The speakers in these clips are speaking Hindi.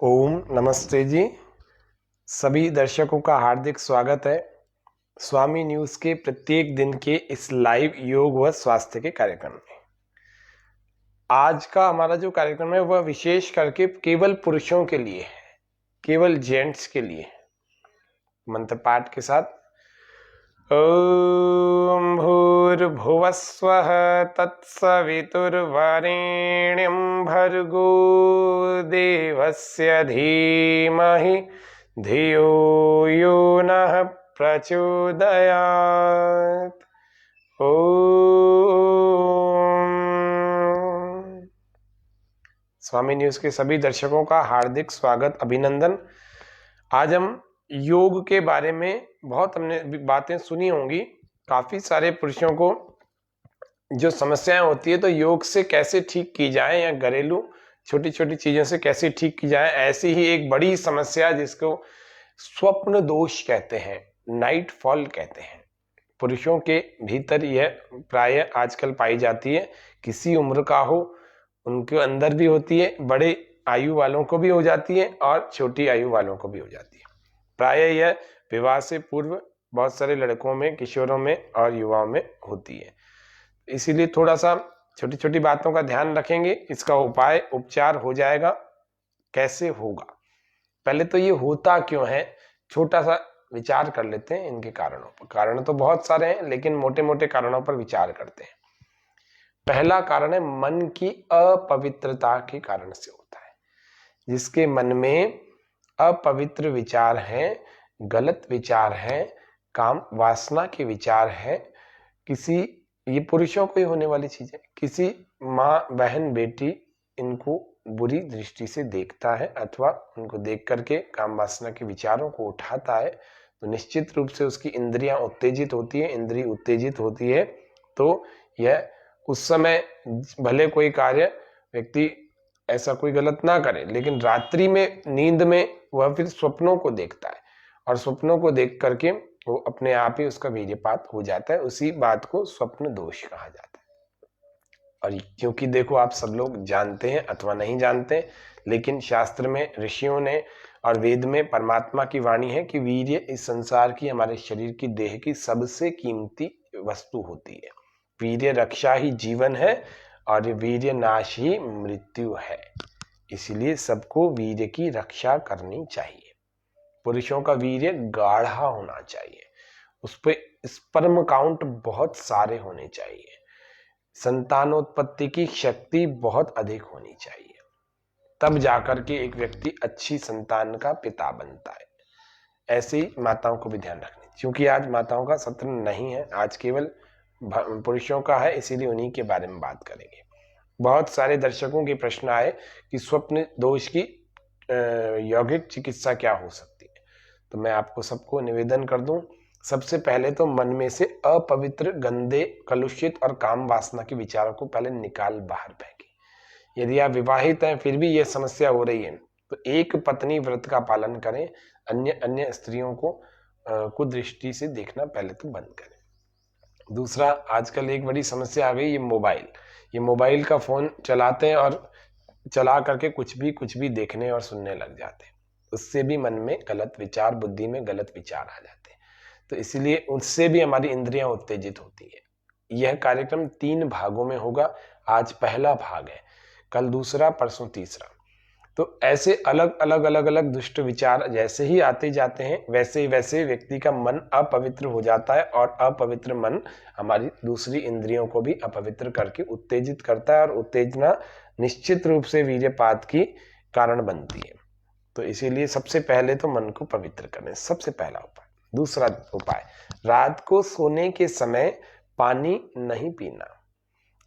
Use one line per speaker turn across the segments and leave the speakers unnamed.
ओम नमस्ते जी। सभी दर्शकों का हार्दिक स्वागत है स्वामी न्यूज के प्रत्येक दिन के इस लाइव योग व स्वास्थ्य के कार्यक्रम में। आज का हमारा जो कार्यक्रम है वह विशेष करके केवल पुरुषों के लिए है, केवल जेंट्स के लिए। मंत्र पाठ के साथ ओम भूर्भुवस्वः तत्सवितुर्वरेण्यं भर्गो देवस्य धीमहि धियो यो नः प्रचोदयात्। ओम। स्वामी न्यूज के सभी दर्शकों का हार्दिक स्वागत, अभिनंदन। आज हम योग के बारे में बहुत हमने बातें सुनी होंगी। काफी सारे पुरुषों को जो समस्याएं होती है तो योग से कैसे ठीक की जाए या घरेलू छोटी छोटी चीजों से कैसे ठीक की जाए, ऐसी ही एक बड़ी समस्या जिसको स्वप्न दोष कहते हैं, नाइट फॉल कहते हैं, पुरुषों के भीतर यह प्राय आजकल पाई जाती है। किसी उम्र का हो उनके अंदर भी होती है, बड़े आयु वालों को भी हो जाती है और छोटी आयु वालों को भी हो जाती है। प्राय यह विवाह से पूर्व बहुत सारे लड़कों में, किशोरों में और युवाओं में होती है। इसीलिए थोड़ा सा छोटी छोटी बातों का ध्यान रखेंगे। इसका उपाय उपचार हो जाएगा। कैसे होगा, पहले तो ये होता क्यों है, छोटा सा विचार कर लेते हैं इनके कारणों पर। कारण तो बहुत सारे हैं लेकिन मोटे मोटे कारणों पर विचार करते हैं। पहला कारण है मन की अपवित्रता के कारण से होता है। जिसके मन में अपवित्र विचार हैं, गलत विचार हैं, काम वासना के विचार हैं, किसी, ये पुरुषों को ही होने वाली चीज है, किसी माँ बहन बेटी इनको बुरी दृष्टि से देखता है अथवा उनको देख करके काम वासना के विचारों को उठाता है, तो निश्चित रूप से उसकी इंद्रियां उत्तेजित होती है। इंद्रिय उत्तेजित होती है तो यह उस समय भले कोई कार्य व्यक्ति ऐसा कोई गलत ना करे, लेकिन रात्रि में नींद में वह फिर स्वप्नों को देखता है और स्वप्नों को देख करके वो अपने आप ही उसका वीर्यपात हो जाता है। उसी बात को स्वप्न दोष कहा जाता है। और क्योंकि देखो, आप सब लोग जानते हैं अथवा नहीं जानते, लेकिन शास्त्र में ऋषियों ने और वेद में परमात्मा की वाणी है कि वीर्य इस संसार की, हमारे शरीर की, देह की सबसे कीमती वस्तु होती है। वीर्य रक्षा ही जीवन है और वीर्य नाश ही मृत्यु है। इसीलिए सबको वीर्य की रक्षा करनी चाहिए। पुरुषों का वीर्य गाढ़ा होना चाहिए, उस पे स्पर्म काउंट बहुत सारे होने चाहिए, संतानोत्पत्ति की शक्ति बहुत अधिक होनी चाहिए, तब जाकर के एक व्यक्ति अच्छी संतान का पिता बनता है। ऐसे ही माताओं को भी ध्यान रखना, क्योंकि आज माताओं का सत्र नहीं है, आज केवल पुरुषों का है, इसीलिए उन्हीं के बारे में बात करेंगे। बहुत सारे दर्शकों के प्रश्न आए कि स्वप्न दोष की यौगिक चिकित्सा क्या हो सकती है। तो मैं आपको सबको निवेदन कर दूं, सबसे पहले तो मन में से अपवित्र, गंदे, कलुषित और काम वासना के विचारों को पहले निकाल बाहर फेंकें। यदि आप विवाहित हैं फिर भी यह समस्या हो रही है तो एक पत्नी व्रत का पालन करें। अन्य स्त्रियों को कुदृष्टि से देखना पहले तो बंद करें। दूसरा, आजकल एक बड़ी समस्या आ गई, ये मोबाइल का फोन चलाते हैं और चला करके कुछ भी देखने और सुनने लग जाते हैं। उससे भी मन में गलत विचार, बुद्धि में गलत विचार आ जाते हैं। तो इसीलिए उससे भी हमारी इंद्रियां उत्तेजित होती है। यह कार्यक्रम 3 भागों में होगा। आज पहला भाग है, कल दूसरा, परसों तीसरा। तो ऐसे अलग अलग दुष्ट विचार जैसे ही आते जाते हैं वैसे व्यक्ति का मन अपवित्र हो जाता है और अपवित्र मन हमारी दूसरी इंद्रियों को भी अपवित्र करके उत्तेजित करता है और उत्तेजना निश्चित रूप से वीर्यपात की कारण बनती है। तो इसीलिए सबसे पहले तो मन को पवित्र करें, सबसे पहला उपाय। दूसरा उपाय, रात को सोने के समय पानी नहीं पीना।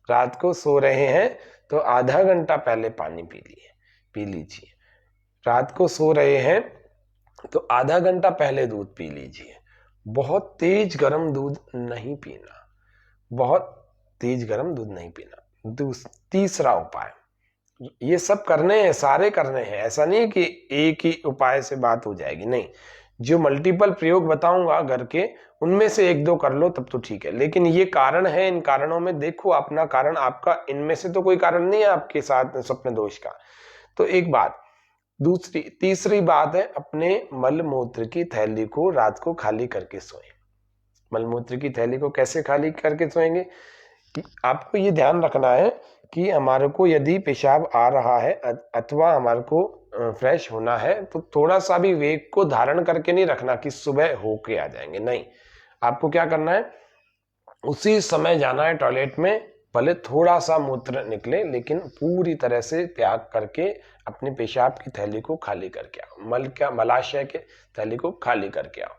रात को सो रहे हैं तो आधा घंटा पहले पानी पी लीजिए। रात को सो रहे हैं तो आधा घंटा पहले दूध पी लीजिए। बहुत तेज गर्म दूध नहीं पीना, बहुत तेज गर्म दूध नहीं पीना। तीसरा उपाय, ये सब करने हैं, सारे करने हैं, ऐसा नहीं कि एक ही उपाय से बात हो जाएगी, नहीं। जो मल्टीपल प्रयोग बताऊंगा घर के, उनमें से 1-2 कर लो तब तो ठीक है, लेकिन ये कारण है, इन कारणों में देखो अपना कारण, आपका इनमें से तो कोई कारण नहीं है आपके साथ स्वप्न दोष का। तो एक बात, तीसरी बात है, अपने मल मूत्र की थैली को रात को खाली करके सोएं। मल मूत्र की थैली को कैसे खाली करके सोएंगे? आपको ये ध्यान रखना है कि हमारे को यदि पेशाब आ रहा है अथवा हमारे को फ्रेश होना है तो थोड़ा सा भी वेग को धारण करके नहीं रखना कि सुबह होके आ जाएंगे। नहीं, आपको क्या करना है, उसी समय जाना है टॉयलेट में, भले थोड़ा सा मूत्र निकले लेकिन पूरी तरह से त्याग करके अपने पेशाब की थैली को खाली करके आओ, मलाशय के थैली को खाली करके आओ,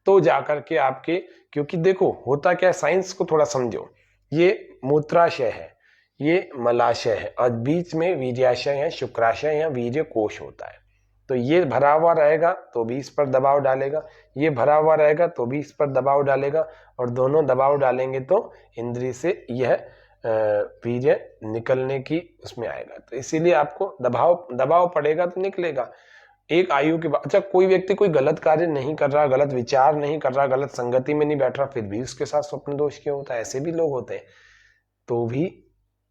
तो जाकर के आपके, क्योंकि देखो होता क्या है, साइंस को थोड़ा समझो, ये मूत्राशय है, ये मलाशय है और बीच में वीर्याशय है, शुक्राशय या वीर्य कोश होता है। तो ये भरा हुआ रहेगा तो भी इस पर दबाव डालेगा, ये भरा हुआ रहेगा तो भी इस पर दबाव डालेगा, और दोनों दबाव डालेंगे तो इंद्री से यह वीर्य निकलने की उसमें आएगा। तो इसीलिए आपको दबाव पड़ेगा तो निकलेगा। एक आयु के बाद, अच्छा कोई व्यक्ति कोई गलत कार्य नहीं कर रहा, गलत विचार नहीं कर रहा, गलत संगति में नहीं बैठ रहा, फिर भी उसके साथ स्वप्न दोष क्यों होता है? ऐसे भी लोग होते हैं। तो भी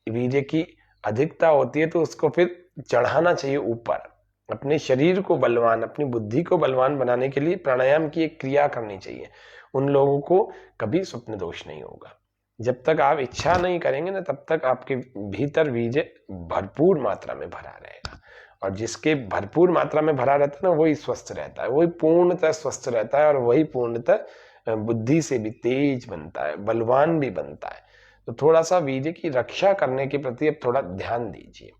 वीर्य की अधिकता होती है तो उसको फिर चढ़ाना चाहिए ऊपर। अपने शरीर को बलवान, अपनी बुद्धि को बलवान बनाने के लिए प्राणायाम की एक क्रिया करनी चाहिए। उन लोगों को कभी स्वप्न दोष नहीं होगा। जब तक आप इच्छा नहीं करेंगे ना, तब तक आपके भीतर वीर्य भरपूर मात्रा में भरा रहेगा, और जिसके भरपूर मात्रा में भरा रहता है ना, वही स्वस्थ रहता है, वही पूर्णतः स्वस्थ रहता है, और वही पूर्णतः बुद्धि से भी तेज बनता है, बलवान भी बनता है। तो थोड़ा सा वीर्य की रक्षा करने के प्रति अब थोड़ा ध्यान दीजिए।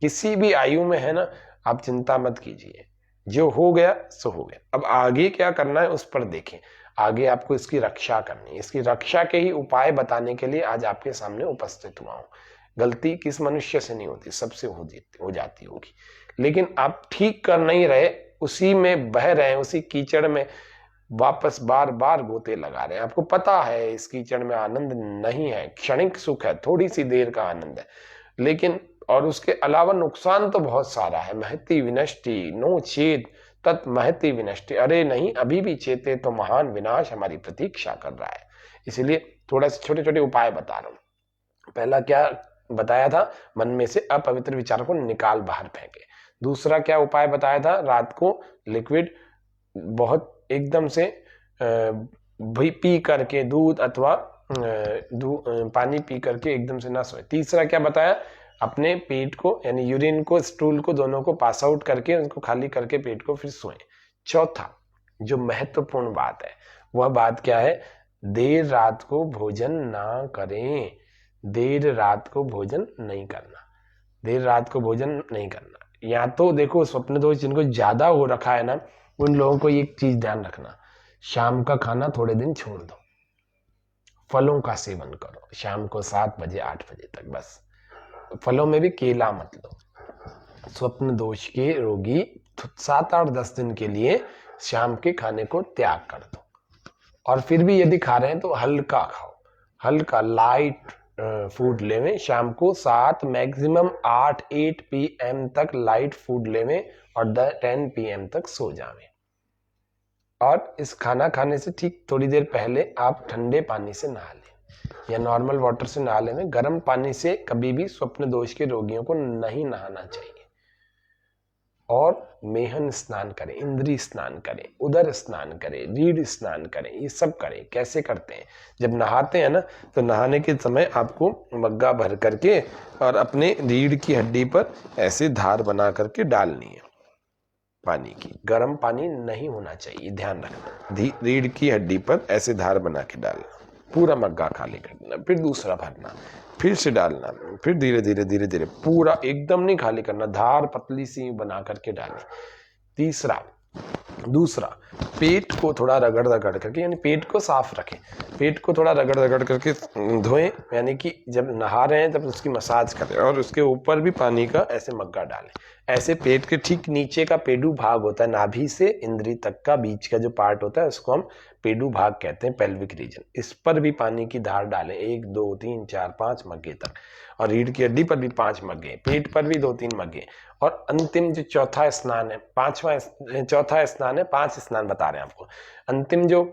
किसी भी आयु में है ना, आप चिंता मत कीजिए, जो हो गया सो हो गया। अब आगे क्या करना है उस पर देखें। आगे आपको इसकी रक्षा करनी है। इसकी रक्षा के ही उपाय बताने के लिए आज आपके सामने उपस्थित हुआ हूं। गलती किस मनुष्य से नहीं होती, सबसे हो जाती होगी, लेकिन आप ठीक कर नहीं रहे, उसी में बह रहे हैं, उसी कीचड़ में वापस बार बार गोते लगा रहे हैं। आपको पता है इस कीचड़ में आनंद नहीं है, क्षणिक सुख है, थोड़ी सी देर का आनंद है, लेकिन और उसके अलावा नुकसान तो बहुत सारा है। महति विनष्टि नो चेत तत् महति विनष्टि, अरे नहीं अभी भी चेते तो महान विनाश हमारी प्रतीक्षा कर रहा है। इसलिए थोड़ा से छोटे छोटे उपाय बता रहा हूं। पहला क्या बताया था, मन में से अपवित्र विचारों को निकाल बाहर फेंके। दूसरा क्या उपाय बताया था, रात को लिक्विड बहुत एकदम से पी करके दूध अथवा पानी पी करके एकदम से ना सोए। तीसरा क्या बताया, अपने पेट को यानी यूरिन को, स्टूल को, दोनों को पास आउट करके उनको खाली करके पेट को फिर सोएं। चौथा जो महत्वपूर्ण बात है वह बात क्या है, देर रात को भोजन ना करें। देर रात को भोजन नहीं करना, देर रात को भोजन नहीं करना। या तो देखो स्वप्न दोष जिनको ज्यादा हो रखा है ना, उन लोगों को एक चीज ध्यान रखना, शाम का खाना थोड़े दिन छोड़ दो, फलों का सेवन करो शाम को 7 बजे 8 बजे तक, बस फलों में भी केला मत लो। स्वप्न दोष के रोगी 7 8 10 दिन के लिए शाम के खाने को त्याग कर दो, और फिर भी यदि खा रहे हैं तो हल्का खाओ, हल्का लाइट फूड लेवें। शाम को 7 मैक्सिमम 8 PM तक लाइट फूड लेवें और 10 PM तक सो जावें। और इस खाना खाने से ठीक थोड़ी देर पहले आप ठंडे पानी से नहा लें या नॉर्मल वाटर से नहा लें। गर्म पानी से कभी भी स्वप्न दोष के रोगियों को नहीं नहाना चाहिए। और मेहन स्नान करें, इंद्री स्नान करें, उदर स्नान करें, रीढ़ स्नान करें, ये सब करें। कैसे करते हैं, जब नहाते हैं ना तो नहाने के समय आपको मग्गा भर करके और अपने रीढ़ की हड्डी पर ऐसे धार बना करके डालनी है पानी की। गर्म पानी नहीं होना चाहिए, ध्यान रखना। रीढ़ की हड्डी पर ऐसे धार बना के डालना, पूरा मग्गा खाली कर देना, फिर दूसरा भरना, फिर से डालना, फिर धीरे धीरे धीरे धीरे, पूरा एकदम नहीं खाली करना, धार पतली सी बना करके डालें। दूसरा पेट को थोड़ा रगड़ रगड़ करके, यानी पेट को साफ रखें, पेट को थोड़ा रगड़ रगड़ करके धोएं, यानी कि जब नहा रहे हैं तब उसकी मसाज करें और उसके ऊपर भी पानी का ऐसे मग्गा डालें। ऐसे पेट के ठीक नीचे का पेडू भाग होता है, नाभि से इंद्री तक का बीच का जो पार्ट होता है उसको हम पेडू भाग कहते हैं, पेल्विक रीजन। इस पर भी पानी की धार डालें, 1 2 3 4 5 मग्गे तक, और रीढ़ की हड्डी पर भी 5 मग्गे, पेट पर भी 2-3 मग्गे। और अंतिम जो चौथा स्नान है, चौथा स्नान है, 5 स्नान बता रहे हैं आपको। अंतिम जो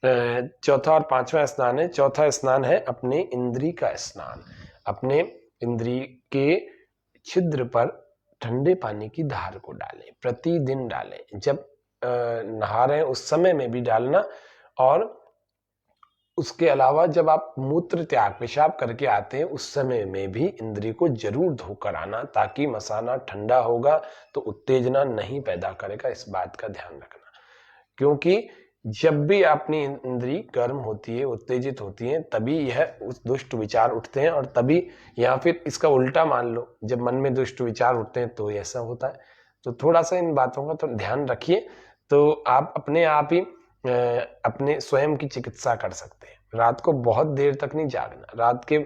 चौथा और 5वां स्नान है, चौथा स्नान है अपने इंद्री का स्नान। अपने इंद्री के छिद्र पर ठंडे पानी की धार को डालें, प्रतिदिन डालें। जब नहा रहे हैं उस समय में भी डालना, और उसके अलावा जब आप मूत्र त्याग पेशाब करके आते हैं उस समय में भी इंद्री को जरूर धोकर आना, ताकि मसाना ठंडा होगा तो उत्तेजना नहीं पैदा करेगा। इस बात का ध्यान रखना, क्योंकि जब भी अपनी इंद्री गर्म होती है, उत्तेजित होती है, तभी यह उस दुष्ट विचार उठते हैं, और तभी, या फिर इसका उल्टा मान लो, जब मन में दुष्ट विचार उठते हैं तो ऐसा होता है। तो थोड़ा सा इन बातों का तो ध्यान रखिए, तो आप अपने आप ही अपने स्वयं की चिकित्सा कर सकते हैं। रात को बहुत देर तक नहीं जागना, रात के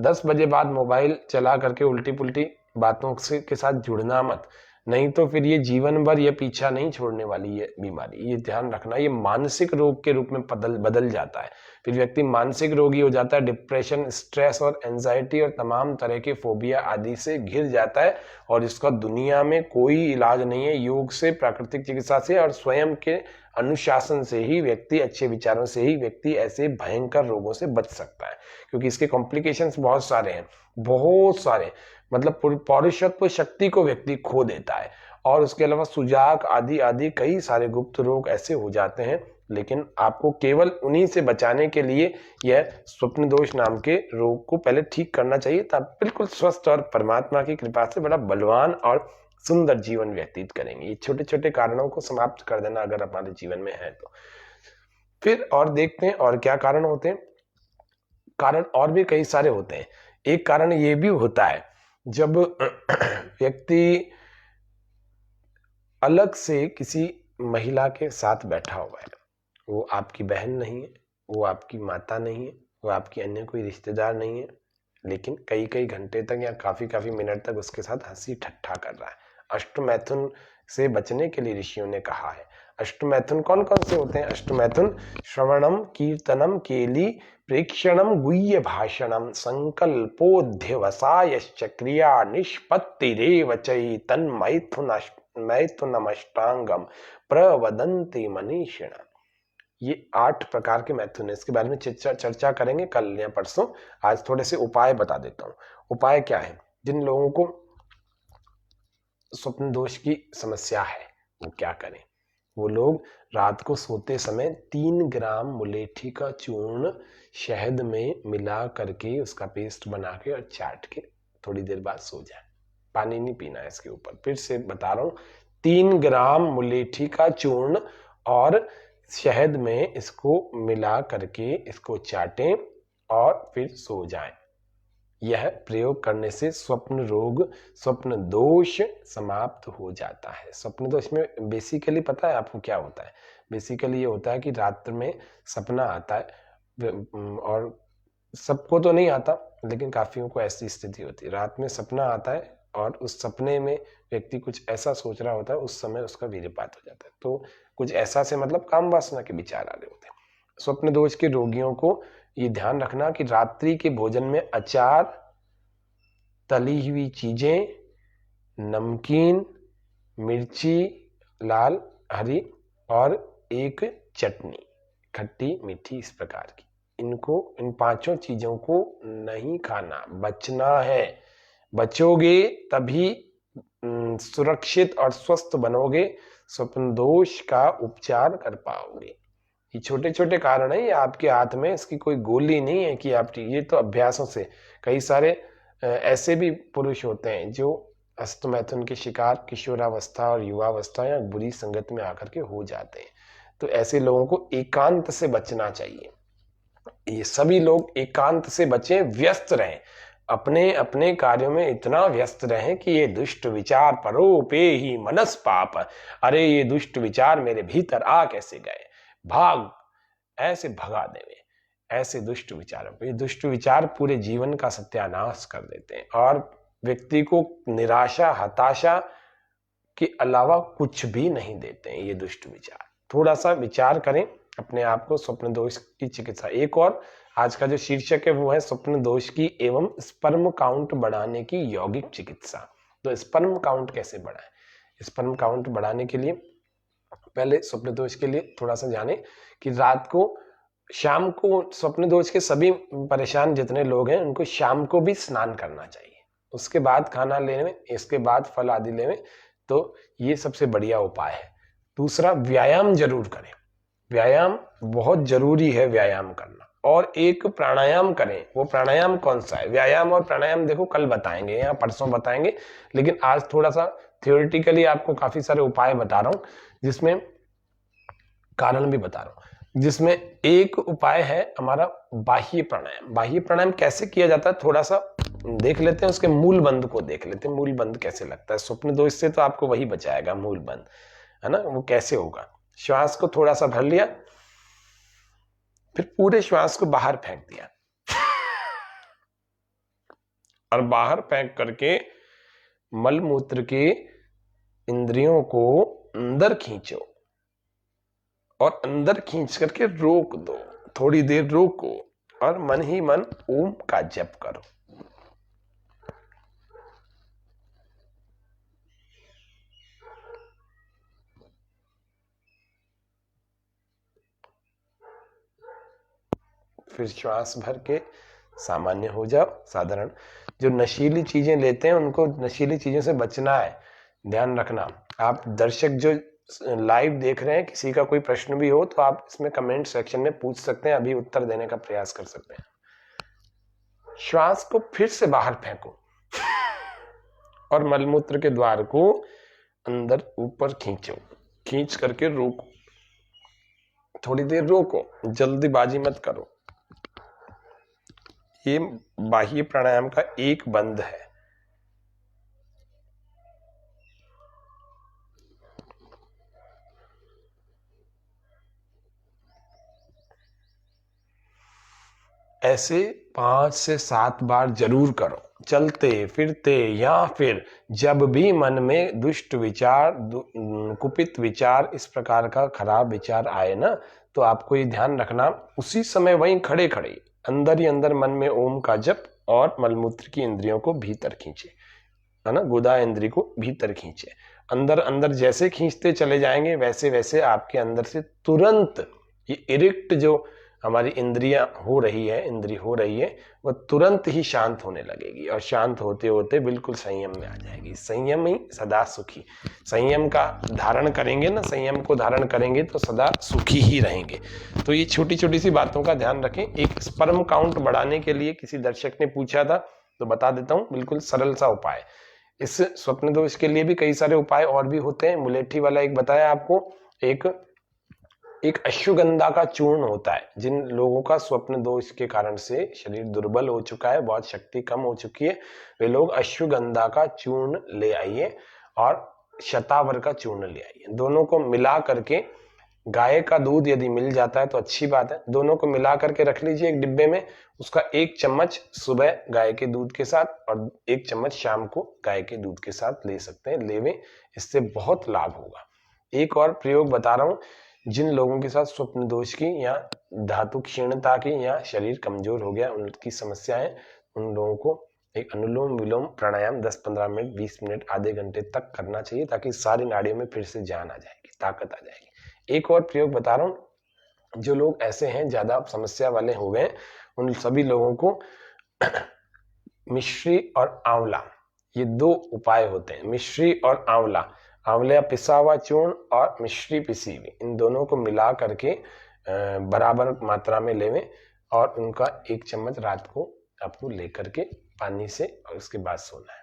10 बजे बाद मोबाइल चला करके उल्टी पुल्टी बातों से के साथ जुड़ना मत, नहीं तो फिर ये जीवन भर ये पीछा नहीं छोड़ने वाली ये बीमारी। ये ध्यान रखना, ये मानसिक रोग के रूप में बदल जाता है। फिर व्यक्ति मानसिक रोगी हो जाता है, डिप्रेशन, स्ट्रेस और एंजाइटी और तमाम तरह के फोबिया आदि से घिर जाता है, और इसका दुनिया में कोई इलाज नहीं है। योग से, प्राकृतिक चिकित्सा से और स्वयं के अनुशासन से ही व्यक्ति, अच्छे विचारों से ही व्यक्ति ऐसे भयंकर रोगों से बच सकता है, क्योंकि इसके कॉम्प्लिकेशंस बहुत सारे हैं, बहुत सारे। मतलब पौरुषत्व शक्ति को व्यक्ति खो देता है, और उसके अलावा सुजाक आदि आदि कई सारे गुप्त रोग ऐसे हो जाते हैं। लेकिन आपको केवल उन्हीं से बचाने के लिए यह स्वप्न दोष नाम के रोग को पहले ठीक करना चाहिए, तब बिल्कुल स्वस्थ और परमात्मा की कृपा से बड़ा बलवान और सुंदर जीवन व्यतीत करेंगे। ये छोटे छोटे कारणों को समाप्त कर देना अगर हमारे जीवन में है तो। फिर और देखते हैं और क्या कारण होते हैं। कारण और भी कई सारे होते हैं। एक कारण ये भी होता है, जब व्यक्ति अलग से किसी महिला के साथ बैठा हुआ है, वो आपकी बहन नहीं है, वो आपकी माता नहीं है, वो आपकी अन्य कोई रिश्तेदार नहीं है, लेकिन कई कई घंटे तक या काफी मिनट तक उसके साथ हंसी ठट्ठा कर रहा है। अष्टमैथुन से बचने के लिए ऋषियों ने कहा है। अष्टमैथुन कौन कौन से होते हैं? अष्टमैथुन श्रवणम, कीर्तनम, केली, प्रेक्षणम, गुह्य भाषणम, संकल्पोध्यवसायश्च क्रिया निष्पत्तिरेव चै तन्मैथुनमष्टांगम प्रवदन्ति मनीषिण। ये 8 प्रकार के मैथुन है। इसके बारे में चर्चा करेंगे कल या परसों। आज थोड़े से उपाय बता देता हूँ। उपाय क्या है? जिन लोगों को स्वप्न दोष की समस्या है वो क्या करें? वो लोग रात को सोते समय 3 ग्राम मुलेठी का चूर्ण शहद में मिला करके उसका पेस्ट बना के और चाट के थोड़ी देर बाद सो जाए। पानी नहीं पीना है इसके ऊपर। फिर से बता रहा हूँ, 3 ग्राम मुलेठी का चूर्ण और शहद में इसको मिला करके इसको चाटें और फिर सो जाएं। यह प्रयोग करने से स्वप्न रोग, स्वप्न दोष समाप्त हो जाता है। स्वप्न दोष में बेसिकली पता है आपको क्या होता है? बेसिकली ये होता है कि रात में सपना आता है, और सबको तो नहीं आता लेकिन काफियों को ऐसी स्थिति होती है। रात में सपना आता है और उस सपने में व्यक्ति कुछ ऐसा सोच रहा होता है, उस समय उसका वीर्यपात हो जाता है। तो कुछ ऐसा से मतलब काम वासना के विचार आ रहे होते हैं। स्वप्न दोष के रोगियों को ये ध्यान रखना कि रात्रि के भोजन में अचार, तली हुई चीजें, नमकीन, मिर्ची लाल हरी और एक चटनी खट्टी मीठी इस प्रकार की, इन 5 चीजों को नहीं खाना, बचना है। बचोगे तभी सुरक्षित और स्वस्थ बनोगे, स्वप्न दोष का उपचार कर पाओगे। ये छोटे छोटे कारण है, ये आपके हाथ में, इसकी कोई गोली नहीं है कि आप, ये तो अभ्यासों से। कई सारे ऐसे भी पुरुष होते हैं जो अष्टमैथुन के शिकार किशोरावस्था और युवावस्था या बुरी संगत में आकर के हो जाते हैं। तो ऐसे लोगों को एकांत से बचना चाहिए। ये सभी लोग एकांत से बचें, व्यस्त रहें, अपने अपने कार्यों में इतना व्यस्त रहें कि ये दुष्ट विचार परोपे ही मनस पाप, अरे ये दुष्ट विचार मेरे भीतर आ कैसे गए, भाग, ऐसे भगा देवे। ऐसे दुष्ट विचारों को, ये दुष्ट विचार पूरे जीवन का सत्यानाश कर देते हैं और व्यक्ति को निराशा, हताशा के अलावा कुछ भी नहीं देते हैं ये दुष्ट विचार। थोड़ा सा विचार करें अपने आप को। स्वप्न दोष की चिकित्सा, एक और आज का जो शीर्षक है वो है स्वप्न दोष की एवं स्पर्म काउंट बढ़ाने की यौगिक चिकित्सा। तो स्पर्म काउंट कैसे बढ़ाएं? स्पर्म काउंट बढ़ाने के लिए पहले स्वप्न दोष के लिए थोड़ा सा जाने कि रात को, शाम को, स्वप्न दोष के सभी परेशान जितने लोग हैं उनको शाम को भी स्नान करना चाहिए। उसके बाद खाना लेवे, इसके बाद फल आदि लेवे, तो ये सबसे बढ़िया उपाय है। दूसरा, व्यायाम जरूर करें, व्यायाम बहुत जरूरी है व्यायाम करना। और एक प्राणायाम करें। वो प्राणायाम कौन सा है? व्यायाम और प्राणायाम देखो कल बताएंगे या परसों बताएंगे, लेकिन आज थोड़ा सा थियोरिटिकली आपको काफी सारे उपाय बता रहा हूं, जिसमें कारण भी बता रहा हूं। जिसमें एक उपाय है हमारा बाह्य प्राणायाम। बाह्य प्राणायाम कैसे किया जाता है थोड़ा सा देख लेते हैं, उसके मूल बंद को देख लेते हैं। मूल बंद कैसे लगता है? स्वप्न दोष से तो आपको वही बचाएगा, मूल बंद, है ना। वो कैसे होगा? श्वास को थोड़ा सा भर लिया, फिर पूरे श्वास को बाहर फेंक दिया, और बाहर फेंक करके मलमूत्र के इंद्रियों को अंदर खींचो, और अंदर खींच करके रोक दो, थोड़ी देर रोको, और मन ही मन ओम का जप करो। फिर श्वास भर के सामान्य हो जाओ, साधारण। जो नशीली चीजें लेते हैं उनको नशीली चीजों से बचना है, ध्यान रखना। आप दर्शक जो लाइव देख रहे हैं, किसी का कोई प्रश्न भी हो तो आप इसमें कमेंट सेक्शन में पूछ सकते हैं, अभी उत्तर देने का प्रयास कर सकते हैं। श्वास को फिर से बाहर फेंको, और मलमूत्र के द्वार को अंदर ऊपर खींचो, खींच करके रोको, थोड़ी देर रोको, जल्दीबाजी मत करो। ये बाह्य प्राणायाम का एक बंद है। ऐसे 5 से 7 बार जरूर करो, चलते फिरते, या फिर जब भी मन में दुष्ट विचार, कुपित विचार, इस प्रकार का खराब विचार आए ना, तो आपको ये ध्यान रखना, उसी समय वहीं खड़े खड़े अंदर ही अंदर मन में ओम का जप, और मलमूत्र की इंद्रियों को भीतर खींचे, है ना, गुदा इंद्री को भीतर खींचे। अंदर अंदर जैसे खींचते चले जाएंगे, वैसे वैसे आपके अंदर से तुरंत ये इरिक्ट जो हमारी इंद्रियां हो रही है, इंद्री हो रही है, वह तुरंत ही शांत होने लगेगी, और शांत होते होते बिल्कुल संयम में आ जाएगी। संयम ही सदा सुखी। संयम का धारण करेंगे ना, संयम को धारण करेंगे तो सदा सुखी ही रहेंगे। तो ये छोटी छोटी सी बातों का ध्यान रखें। एक स्पर्म काउंट बढ़ाने के लिए किसी दर्शक ने पूछा था, तो बता देता हूँ, बिल्कुल सरल सा उपाय। इस स्वप्न दोष के लिए भी कई सारे उपाय और भी होते हैं, मुलेठी वाला एक बताया आपको। एक अश्वगंधा का चूर्ण होता है। जिन लोगों का स्वप्न दोष के कारण से शरीर दुर्बल हो चुका है, बहुत शक्ति कम हो चुकी है, वे लोग अश्वगंधा का चूर्ण ले आइए, और शतावर का चूर्ण ले आइए। दोनों को मिला करके, गाय का दूध यदि मिल जाता है तो अच्छी बात है, दोनों को मिला करके रख लीजिए एक डिब्बे में। उसका 1 चम्मच सुबह गाय के दूध के साथ, और 1 चम्मच शाम को गाय के दूध के साथ ले सकते हैं, लेवें, इससे बहुत लाभ होगा। एक और प्रयोग बता रहा हूं, जिन लोगों के साथ स्वप्न दोष की, या धातु क्षीणता की, या शरीर कमजोर हो गया, उनकी समस्याएं, उन लोगों को एक अनुलोम विलोम प्राणायाम 10-15 मिनट, 20 मिनट, आधे घंटे तक करना चाहिए, ताकि सारी नाड़ियों में फिर से जान आ जाएगी, ताकत आ जाएगी। एक और प्रयोग बता रहा हूं, जो लोग ऐसे हैं ज्यादा समस्या वाले हो गए, उन सभी लोगों को मिश्री और आंवला, ये 2 उपाय होते हैं। मिश्री और आंवला, आंवला पिसा हुआ चूर्ण और मिश्री पिसी हुई, इन दोनों को मिला करके बराबर मात्रा में लेवें, और उनका 1 चम्मच रात को आपको लेकर के पानी से, और उसके बाद सोना है।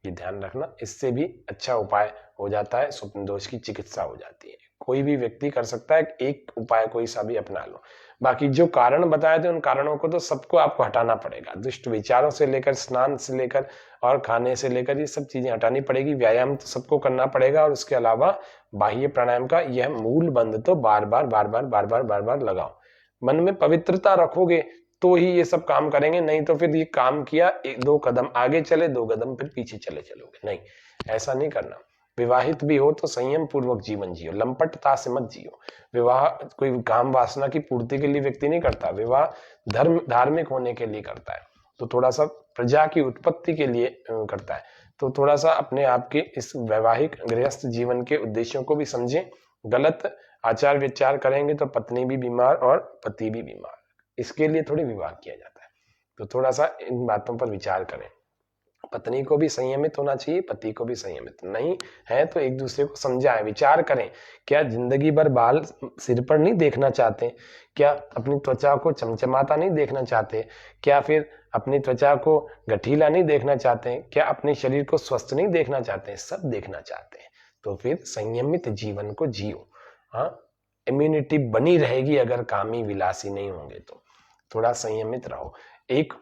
ये ध्यान रखना, इससे भी अच्छा उपाय हो जाता है, स्वप्न दोष की चिकित्सा हो जाती है। कोई भी व्यक्ति कर सकता है, एक उपाय कोई सा भी अपना लो। बाकी जो कारण बताए थे, उन कारणों को तो सबको आपको हटाना पड़ेगा। दुष्ट विचारों से लेकर, स्नान से लेकर, और खाने से लेकर, ये सब चीजें हटानी पड़ेगी। व्यायाम तो सबको करना पड़ेगा, और उसके अलावा बाह्य प्राणायाम का यह मूल बंद तो बार बार बार बार बार बार बार बार लगाओ। मन में पवित्रता रखोगे तो ही ये सब काम करेंगे, नहीं तो फिर ये काम किया, 2 कदम आगे चले, 2 कदम फिर पीछे चले चलोगे, नहीं, ऐसा नहीं करना। विवाहित भी हो तो संयम पूर्वक जीवन जियो, लंपटता से मत जियो। विवाह कोई काम वासना की पूर्ति के लिए व्यक्ति नहीं करता, विवाह धर्म धार्मिक होने के लिए करता है, तो थोड़ा सा प्रजा की उत्पत्ति के लिए करता है। तो थोड़ा सा अपने आप के इस वैवाहिक गृहस्थ जीवन के उद्देश्यों को भी समझें। गलत आचार विचार करेंगे तो पत्नी भी बीमार और पति भी बीमार, इसके लिए थोड़ी विवाह किया जाता है। तो थोड़ा सा इन बातों पर विचार करें। पत्नी को भी संयमित होना चाहिए, पति को भी संयमित। नहीं है तो एक दूसरे को समझाएं, विचार करें। क्या जिंदगी भर बाल सिर पर नहीं देखना चाहते? क्या अपनी त्वचा को चमचमाता नहीं देखना चाहते? क्या फिर अपनी त्वचा को गठीला नहीं देखना चाहते? क्या अपने शरीर को स्वस्थ नहीं देखना चाहते? सब देखना चाहते हैं। तो फिर संयमित जीवन को जियो। हाँ, इम्यूनिटी बनी रहेगी अगर कामी विलासी नहीं होंगे तो। थोड़ा संयमित रहो। एक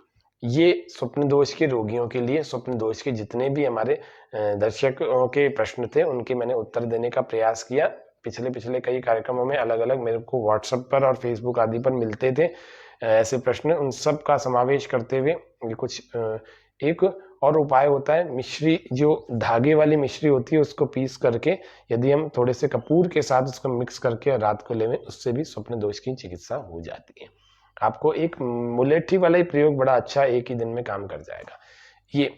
ये स्वप्न दोष के रोगियों के लिए, स्वप्न दोष के जितने भी हमारे दर्शकों के प्रश्न थे उनके मैंने उत्तर देने का प्रयास किया। पिछले कई कार्यक्रमों में अलग अलग मेरे को व्हाट्सएप पर और फेसबुक आदि पर मिलते थे ऐसे प्रश्न, उन सब का समावेश करते हुए ये कुछ एक और उपाय होता है। मिश्री, जो धागे वाली मिश्री होती है, उसको पीस करके यदि हम थोड़े से कपूर के साथ उसको मिक्स करके रात को लेवें, उससे भी स्वप्न दोष की चिकित्सा हो जाती है। आपको एक मुलेठी वाला ही प्रयोग बड़ा अच्छा एक ही दिन में काम कर जाएगा। ये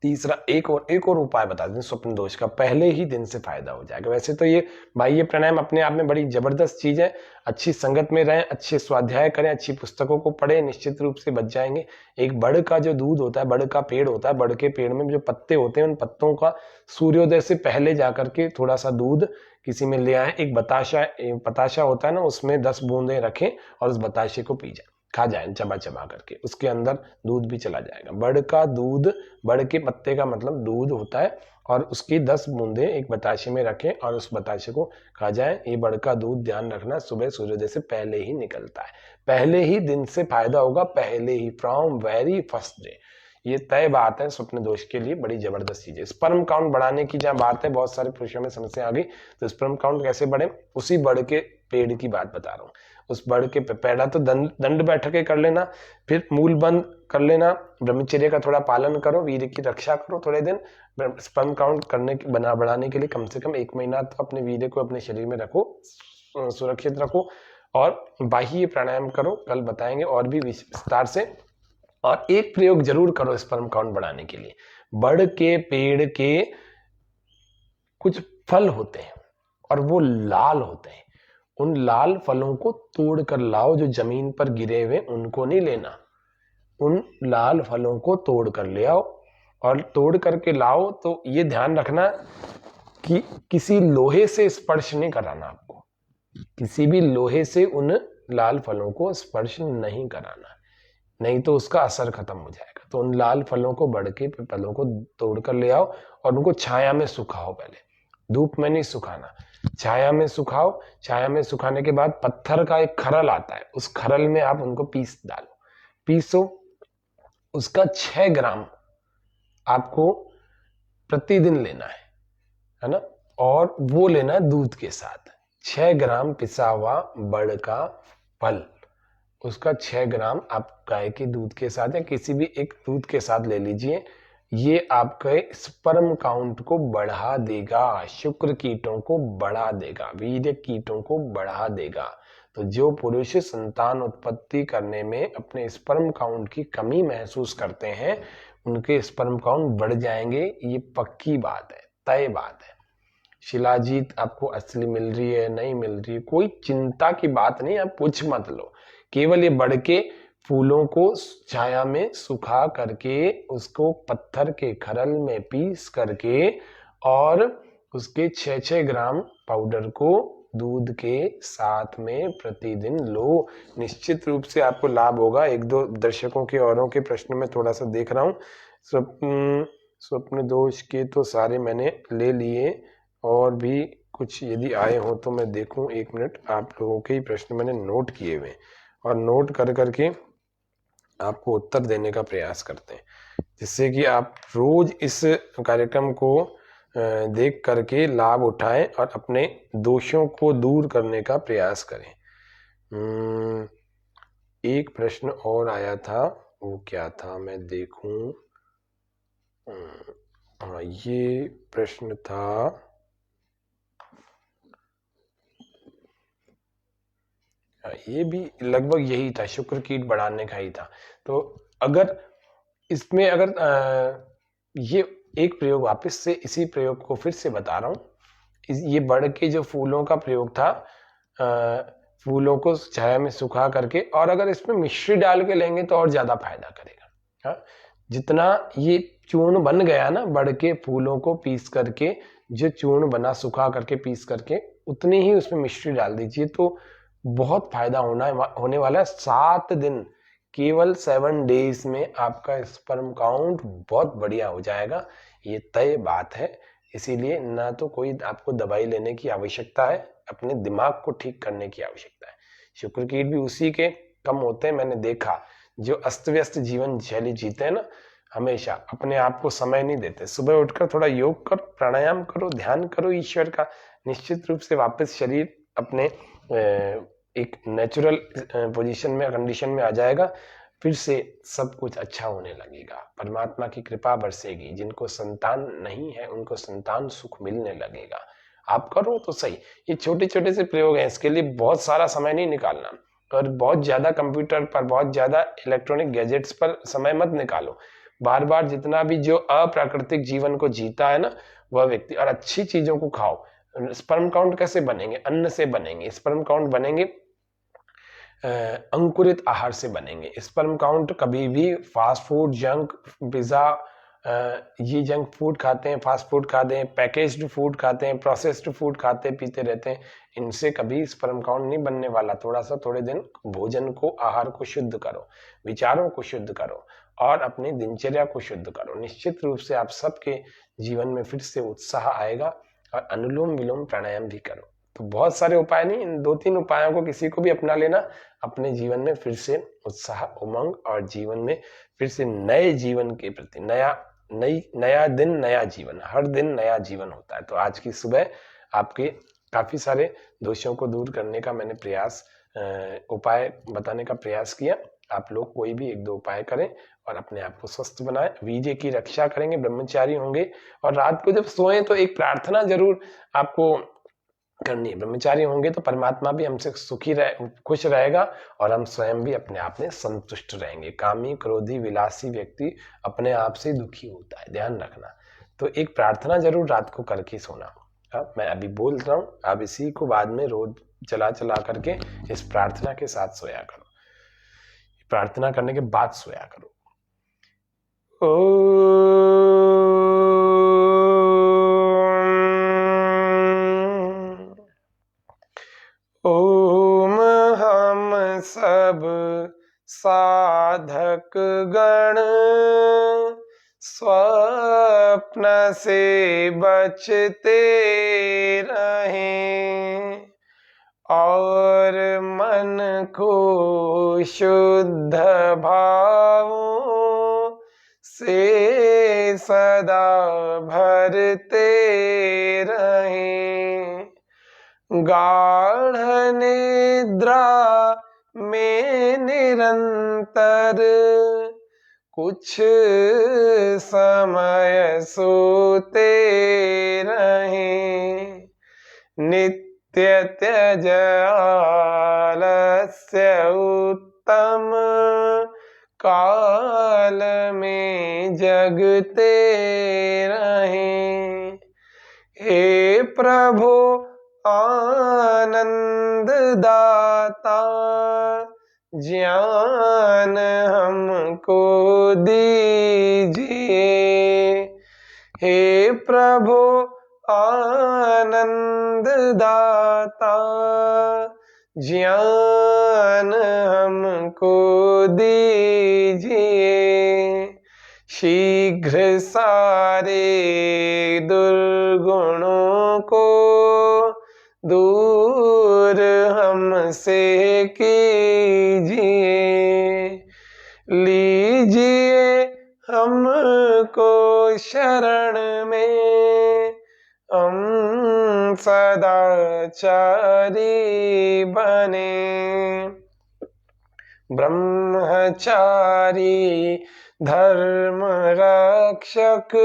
तीसरा एक और उपाय बता दें स्वप्न दोष का, पहले ही दिन से फायदा हो जाएगा। वैसे तो ये बाह्य प्राणायाम अपने आप में बड़ी जबरदस्त चीज है। अच्छी संगत में रहें, अच्छे स्वाध्याय करें, अच्छी पुस्तकों को पढ़ें, निश्चित रूप से बच जाएंगे। एक बड़ का जो दूध होता है, बड़ का पेड़ होता है, बड़ के पेड़ में जो पत्ते होते हैं, उन पत्तों का सूर्योदय से पहले जाकर के थोड़ा सा दूध किसी में ले आए। एक बताशा होता है ना, उसमें 10 बूंदे रखें और उस बताशे को पी जाए, खा जाए चबा चबा करके, उसके अंदर दूध भी चला जाएगा। बड़ का दूध, बड़ के पत्ते का मतलब दूध होता है, और उसकी 10 बूंदे एक बताशे में रखें और उस बताशे को खा जाए। ये बड़ का दूध ध्यान रखना सुबह सूर्योदय से पहले ही निकलता है, पहले ही दिन से फायदा होगा, पहले ही, फ्रॉम वेरी फर्स्ट डे। ये तय बात है, स्वप्न दोष के लिए बड़ी जबरदस्त चीज है। स्पर्म काउंट बढ़ाने की जहां बात है, बहुत सारे पुरुषों में समस्या आ गई, तो स्पर्म काउंट कैसे बढ़े, उसी बड़ के पेड़ की बात बता रहा हूँ। उस बड़ के पहला तो दंड बैठकें कर लेना, फिर मूल बंद कर लेना, ब्रह्मचर्य का थोड़ा पालन करो, वीर्य की रक्षा करो थोड़े दिन। स्पर्म काउंट बढ़ाने के लिए कम से कम 1 महीना तो अपने वीर्य को अपने शरीर में रखो, सुरक्षित रखो, और बाह्य प्राणायाम करो, कल बताएंगे और भी विस्तार से। और एक प्रयोग जरूर करो स्पर्म काउंट बढ़ाने के लिए। बड़ के पेड़ के कुछ फल होते हैं और वो लाल होते हैं, उन लाल फलों को तोड़ कर लाओ, जो जमीन पर गिरे हुए उनको नहीं लेना, उन लाल फलों को तोड़ कर ले आओ। और तोड़ करके लाओ तो ये ध्यान रखना कि किसी लोहे से स्पर्श नहीं कराना, आपको किसी भी लोहे से उन लाल फलों को स्पर्श नहीं कराना, नहीं तो उसका असर खत्म हो जाएगा। तो उन लाल फलों को, बड़ के फलों को तोड़ कर ले आओ और उनको छाया में सुखाओ, पहले धूप में नहीं सुखाना, छाया में सुखाओ। छाया में सुखाने के बाद पत्थर का एक खरल आता है, उस खरल में आप उनको पीसो। उसका 6 ग्राम आपको प्रतिदिन लेना है ना, और वो लेना है दूध के साथ। 6 ग्राम पिसा हुआ बड़ का फल, उसका 6 ग्राम आप गाय के दूध के साथ या किसी भी एक दूध के साथ ले लीजिए। ये आपके स्पर्म काउंट को बढ़ा देगा, शुक्र कीटों को बढ़ा देगा, वीर्य कीटों को बढ़ा देगा। तो जो पुरुष संतान उत्पत्ति करने में अपने स्पर्म काउंट की कमी महसूस करते हैं, उनके स्पर्म काउंट बढ़ जाएंगे, ये पक्की बात है, तय बात है। शिलाजीत आपको असली मिल रही है, नहीं मिल रही है, कोई चिंता की बात नहीं, आप पूछ मत लो। केवल ये बढ़ के फूलों को छाया में सुखा करके, उसको पत्थर के खरल में पीस करके, और उसके 6-6 ग्राम पाउडर को दूध के साथ में प्रतिदिन लो। निश्चित रूप से आपको लाभ होगा। 1-2 दर्शकों के औरों के प्रश्न में थोड़ा सा देख रहा हूँ। स्वप्न दोष के तो सारे मैंने ले लिए, और भी कुछ यदि आए हो तो मैं देखूं। 1 मिनट, आप लोगों के ही प्रश्न मैंने नोट किए हुए, और नोट कर करके आपको उत्तर देने का प्रयास करते हैं, जिससे कि आप रोज इस कार्यक्रम को देख करके लाभ उठाएं और अपने दोषों को दूर करने का प्रयास करें। एक प्रश्न और आया था, वो क्या था, मैं देखूं। हाँ, ये प्रश्न था, ये भी लगभग यही था, शुक्र कीट बढ़ाने का ही था। तो अगर इसमें ये एक प्रयोग, वापस से इसी प्रयोग को फिर से बता रहा हूँ। ये बढ़ के जो फूलों का प्रयोग था, फूलों को छाया में सुखा करके, और अगर इसमें मिश्री डाल के लेंगे तो और ज्यादा फायदा करेगा। हाँ, जितना ये चूर्ण बन गया ना, बड़ के फूलों को पीस करके जो चूर्ण बना, सुखा करके पीस करके, उतनी ही उसमें मिश्री डाल दीजिए, तो बहुत फायदा होने वाला है। 7 दिन, केवल 7 डेज में आपका स्पर्म काउंट बहुत बढ़िया हो जाएगा, ये तय बात है। इसीलिए ना तो कोई आपको दवाई लेने की आवश्यकता है, अपने दिमाग को ठीक करने की आवश्यकता है। शुक्र कीट भी उसी के कम होते हैं। मैंने देखा जो अस्त व्यस्त जीवन शैली जीते हैं ना, हमेशा अपने आप को समय नहीं देते। सुबह उठकर थोड़ा योग करो, प्राणायाम करो, ध्यान करो ईश्वर का, निश्चित रूप से वापस शरीर अपने एक नेचुरल पोजीशन में, कंडीशन में आ जाएगा। फिर से सब कुछ अच्छा होने लगेगा, परमात्मा की कृपा बरसेगी। जिनको संतान नहीं है उनको संतान सुख मिलने लगेगा। आप करो तो सही। ये छोटे छोटे से प्रयोग हैं, इसके लिए बहुत सारा समय नहीं निकालना, और बहुत ज्यादा कंप्यूटर पर, बहुत ज्यादा इलेक्ट्रॉनिक गैजेट्स पर समय मत निकालो। बार बार जितना भी जो अप्राकृतिक जीवन को जीता है ना वह व्यक्ति, और अच्छी चीजों को खाओ। स्पर्म काउंट कैसे बनेंगे? अन्न से बनेंगे। स्पर्म काउंट बनेंगे अंकुरित आहार से बनेंगे। स्पर्म काउंट कभी भी फास्ट फूड, जंक, पिज्जा, ये जंक फूड खाते हैं, फास्ट फूड खाते हैं, पैकेज्ड फूड खाते हैं, प्रोसेस्ड फूड खाते पीते रहते हैं, इनसे कभी स्पर्म काउंट नहीं बनने वाला। थोड़ा सा, थोड़े दिन भोजन को, आहार को शुद्ध करो, विचारों को शुद्ध करो, और अपनी दिनचर्या को शुद्ध करो। निश्चित रूप से आप सबके जीवन में फिर से उत्साह आएगा। और अनुलोम विलोम प्राणायाम भी करो। तो बहुत सारे उपाय नहीं, इन 2-3 उपायों को किसी को भी अपना लेना, अपने जीवन में फिर से उत्साह, उमंग, और जीवन में फिर से नए जीवन के प्रति नया दिन, नया जीवन। हर दिन नया जीवन होता है। तो आज की सुबह आपके काफी सारे दोषों को दूर करने का मैंने उपाय बताने का प्रयास किया। आप लोग कोई भी 1-2 उपाय करें और अपने आप को स्वस्थ बनाएं। वीर्य की रक्षा करेंगे, ब्रह्मचारी होंगे। और रात को जब सोएं तो एक प्रार्थना जरूर आपको करनी है। ब्रह्मचारी होंगे तो परमात्मा भी हमसे खुश रहेगा, और हम स्वयं भी अपने आप में संतुष्ट रहेंगे। कामी, क्रोधी, विलासी व्यक्ति अपने आप से दुखी होता है, ध्यान रखना। तो एक प्रार्थना जरूर रात को करके सोना। मैं अभी बोल रहा हूँ, आप इसी को बाद में रोज चला चला करके इस प्रार्थना के साथ सोया करो। प्रार्थना करने के बाद सोया करो। ओम हम सब साधक गण स्वप्न से बचते रहें, और मन को शुद्ध भावों से सदा भरते रहें। गाढ़ निद्रा में निरंतर कुछ समय सोते रहें। नित्य त्यज आलस्य उत्तम काल में जगते रहें। हे प्रभु आनंद दाता, ज्ञान हमको दीजिए। हे प्रभु आनंद दाता, ज्ञान हमको दीजिए। शीघ्र सारे दुर्गुणों को दूर हमसे कीजिए। लीजिए हमको शरण में, हम सदाचारी बने। ब्रह्मचारी धर्म रक्षक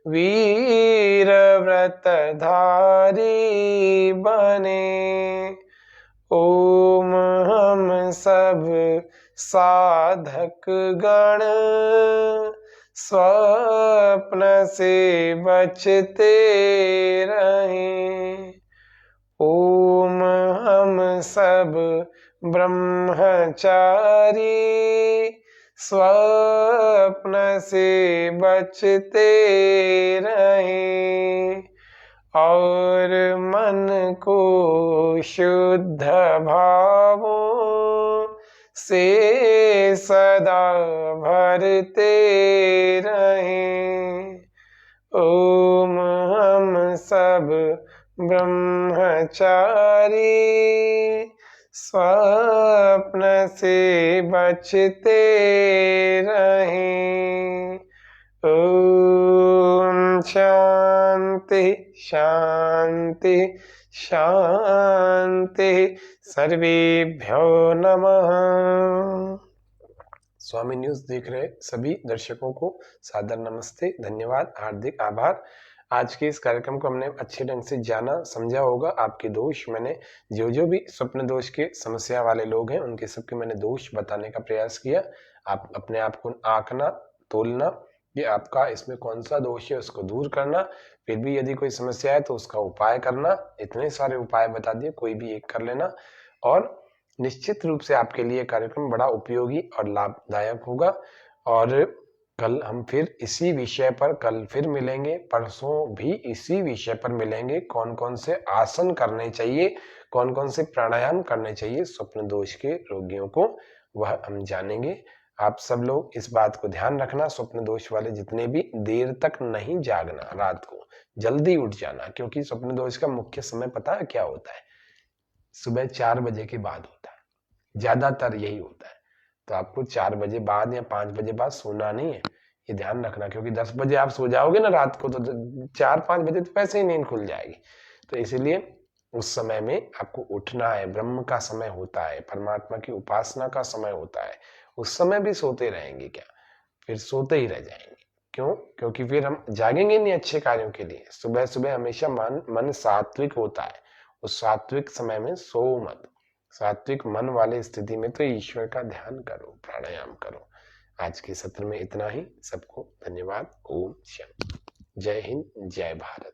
वीर व्रत धारी बने। ओम हम सब साधक गण स्वप्न से बचते रहें। ओम हम सब ब्रह्मचारी स्वप्न से बचते रहें और मन को शुद्ध भावों से सदा भरते रहें। ओम हम सब ब्रह्मचारी स्वप्न से बचते रहें। ओम शांति शांति शांति। सर्वेभ्यो नमः। स्वामी न्यूज देख रहे सभी दर्शकों को सादर नमस्ते, धन्यवाद, हार्दिक आभार। आज के इस कार्यक्रम को हमने अच्छे ढंग से जाना समझा होगा। आपके दोष मैंने जो भी स्वप्न दोष के समस्या वाले लोग हैं उनके सबके मैंने दोष बताने का प्रयास किया। आप अपने आप को आंकना, तोलना कि आपका इसमें कौन सा दोष है, उसको दूर करना। फिर भी यदि कोई समस्या है तो उसका उपाय करना। इतने सारे उपाय बता दिए, कोई भी एक कर लेना और निश्चित रूप से आपके लिए कार्यक्रम बड़ा उपयोगी और लाभदायक होगा। और कल हम फिर इसी विषय पर कल फिर मिलेंगे, परसों भी इसी विषय पर मिलेंगे। कौन कौन से आसन करने चाहिए, कौन कौन से प्राणायाम करने चाहिए स्वप्न दोष के रोगियों को, वह हम जानेंगे। आप सब लोग इस बात को ध्यान रखना, स्वप्न दोष वाले जितने भी देर तक नहीं जागना, रात को जल्दी उठ जाना, क्योंकि स्वप्न दोष का मुख्य समय पता है क्या होता है? सुबह 4 बजे के बाद होता है, ज्यादातर यही होता है। तो आपको 4 बजे बाद या 5 बजे बाद सोना नहीं है, ये ध्यान रखना, क्योंकि 10 बजे आप सो जाओगे ना रात को तो 4-5 बजे तो वैसे ही नींद खुल जाएगी। तो इसलिए उस समय में आपको उठना है। ब्रह्म का समय होता है, परमात्मा की उपासना का समय होता है। उस समय भी सोते रहेंगे क्या? फिर सोते ही रह जाएंगे। क्यों? क्योंकि फिर हम जागेंगे नहीं अच्छे कार्यों के लिए। सुबह सुबह हमेशा मन सात्विक होता है। उस सात्विक समय में सो मत। सात्विक मन वाले स्थिति में तो ईश्वर का ध्यान करो, प्राणायाम करो। आज के सत्र में इतना ही। सबको धन्यवाद। ओम शांति। जय हिंद, जय भारत।